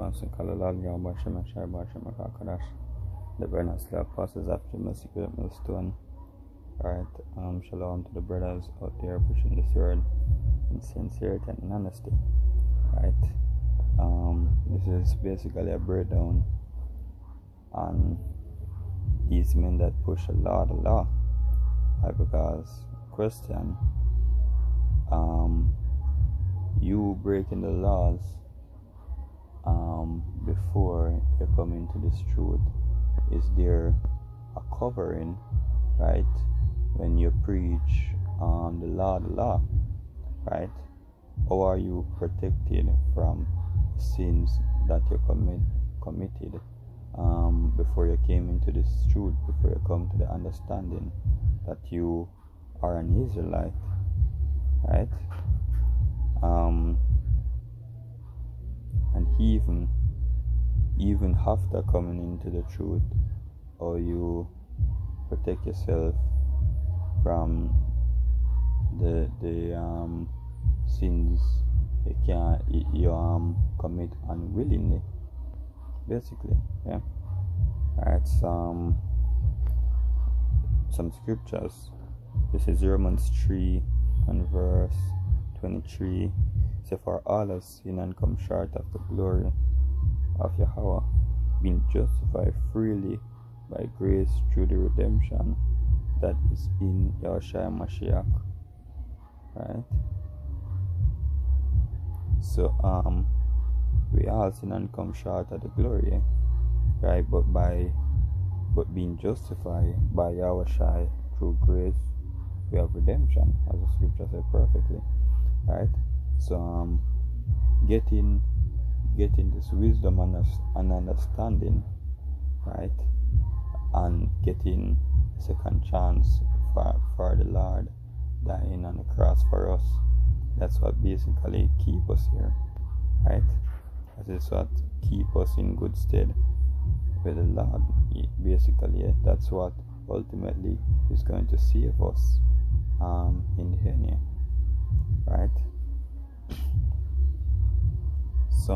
Pastor Kalalal Basham Shai Basham Kakadash. The Bernard Apostles after Messiah Millstone. Alright, shalom to the brothers out there pushing this word in sincerity and honesty. Right? This is basically a breakdown on these men that push the law. Right? Because question, you breaking the laws before you come into this truth, is there a covering, right, when you preach the law, right? How are you protected from sins that you committed before you came into this truth, before you come to the understanding that you are an Israelite, right? And even after coming into the truth, or you protect yourself from the sins you commit unwillingly, basically. Yeah. Alright, some scriptures. This is Romans 3 and verse 23. So for all have sinned and come short of the glory of Yahweh, being justified freely by grace through the redemption that is in Yahushua Mashiach. Right? So we all sin and come short of the glory, right? But being justified by Yahushua through grace, we have redemption, as the scripture said perfectly. Right? So getting this wisdom and understanding, right, and getting second chance for the Lord dying on the cross for us, that's what basically keep us here, right? That is what keep us in good stead with the Lord. Basically, that's what ultimately is going to save us in the end, right? So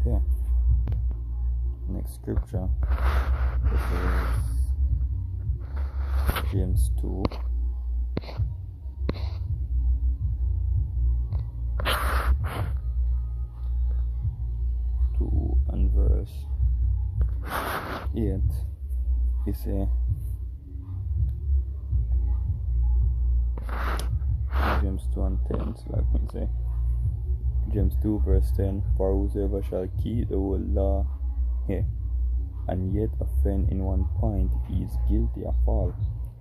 yeah, next scripture, this is James 2 and verse 8. He say, James 2 and 10, so like me say, James 2 verse 10, for whosoever shall keep the whole law and yet offend in one point, he is guilty of all.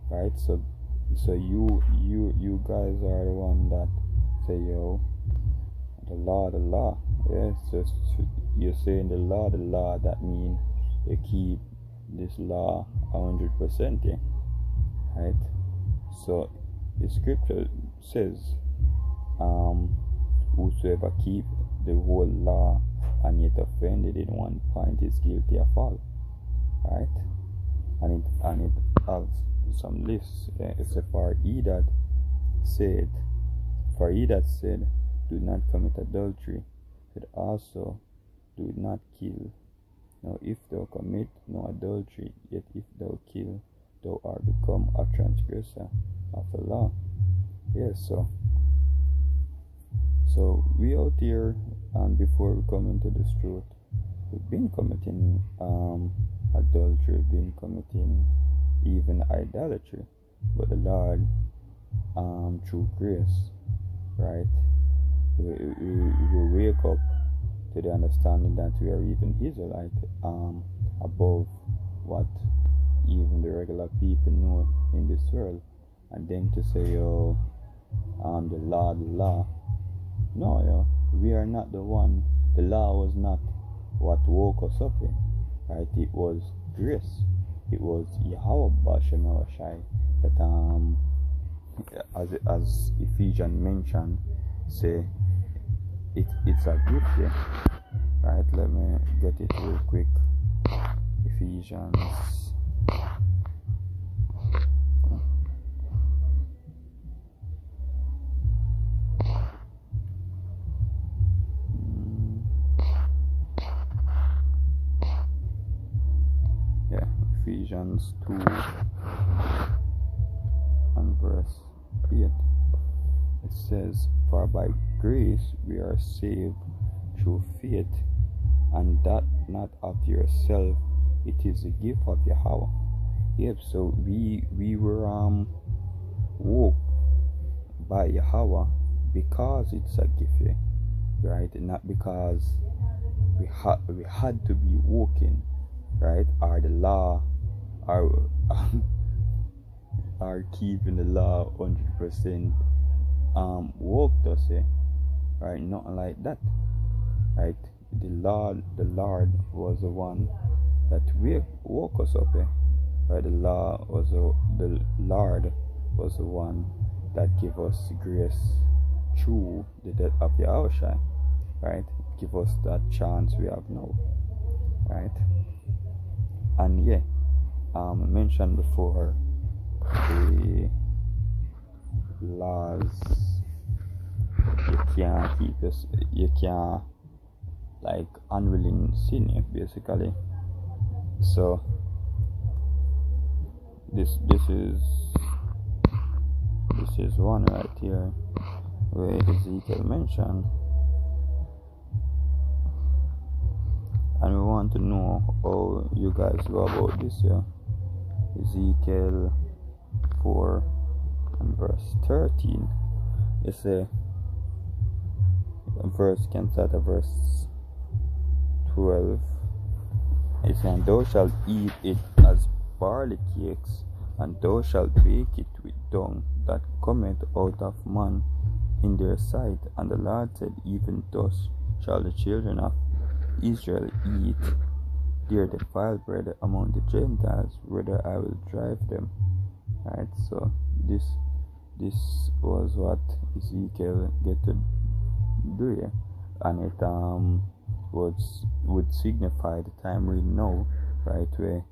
Right? So you guys are the one that say, yo, the law. Yeah, so you're saying the law, that means you keep this law 100%, yeah? Right? So the scripture says, whosoever keep the whole law and yet offended in one point is guilty of all. Right? And it has some lists. It's for he that said, do not commit adultery, said also, do not kill. Now if thou commit no adultery, yet if thou kill, thou art become a transgressor of the law. Yes, so we out here, and before we come into this truth, we've been committing adultery, been committing even idolatry, but the Lord, through grace, right, we wake up to the understanding that we are even Israelite, above what even the regular people know in this world, and then to say, the law. No, we are not the one. The law was not what woke us up in, right? It was grace. It was Yahweh Bashem Shai that, as Ephesians mentioned, say it's a gift, yeah. Right? Let me get it real quick. Ephesians. Ephesians 2 and verse 8. It says, "For by grace we are saved through faith, and that not of yourself, it is a gift of Yahweh." Yep, so we were woke by Yahweh because it's a gift, right? Not because we had to be woken, right? Or the law, or keeping the law 100% woke us, right? Nothing like that, right? The Lord was the one that woke us up, right? The Lord was the one that gave us grace through the death of Yahushua, right? Give us that chance we have now, right? And I mentioned before the laws. You can't like unwilling sin, basically. So this is one right here where Ezekiel mentioned, and we want to know how you guys go about this here. Ezekiel 4 and verse 13. It's a verse can start at verse 12. It's saying, "Thou shalt eat it as barley cakes, and thou shalt bake it with dung that cometh out of man in their sight. And the Lord said, Even thus shall the children of Israel eat their defiled bread among the Gentiles, whither I will drive them." Right, so this was what Ezekiel get to do here, and it would signify the time we know, right, where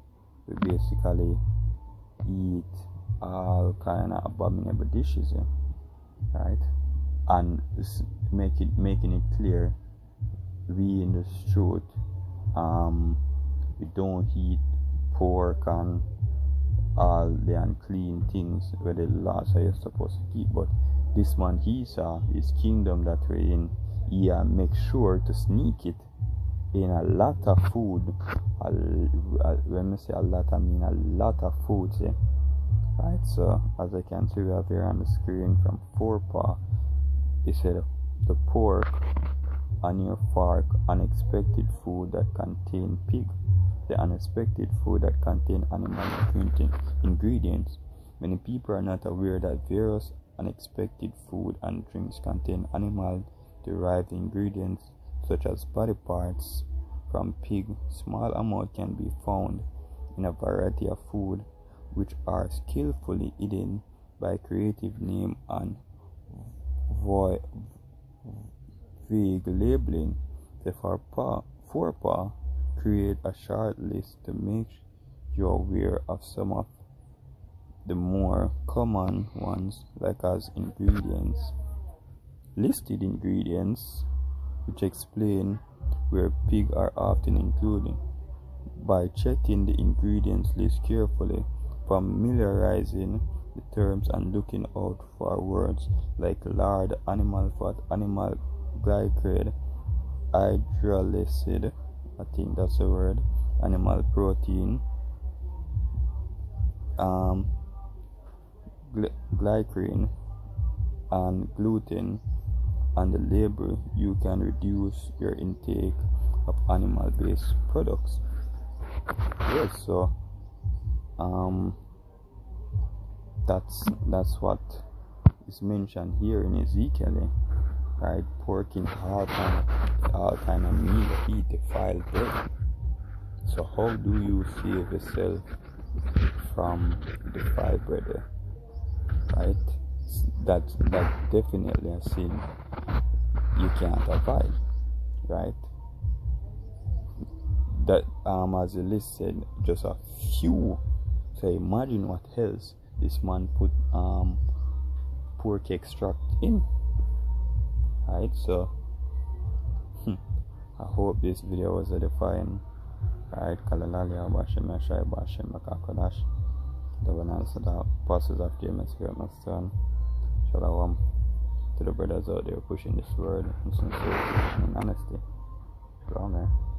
we basically eat all kind of abominable dishes, right, and making it clear we in the truth we don't eat pork and all the unclean things where the laws are you're supposed to keep. But this man, he saw his kingdom that we're in, he make sure to sneak it in a lot of food. When I say a lot, I mean a lot of food, right? So as I can see, we have here on the screen from Forepaw, it said the pork on your fork, unexpected food that contain pig, the unexpected food that contain animal ingredients. Many people are not aware that various unexpected food and drinks contain animal derived ingredients such as body parts from pig. Small amount can be found in a variety of food which are skillfully hidden by creative name and vague labeling. The Forepaw create a short list to make you aware of some of the more common ones, like as ingredients, listed ingredients, which explain where pig are often included. By checking the ingredients list carefully, familiarizing the terms and looking out for words like lard, animal fat, animal glyceride, hydrolyzed, I think that's the word, animal protein, glycerine and gluten on the label, you can reduce your intake of animal-based products. Yes, so that's what is mentioned here in Ezekiel, right? Pork in all kind of meat, eat defiled bread. So how do you save yourself from defiled bread, right? That definitely a sin you can't avoid, right? That as the list said, just a few. So imagine what else this man put pork extract in, right? So I hope this video was edifying, Right, Kalalali Abashim Shai Bashim Makakodash. The one answer the apostles of James Son. Shalom to the brothers out there pushing this word in sincerity and in honesty. Shalom, man.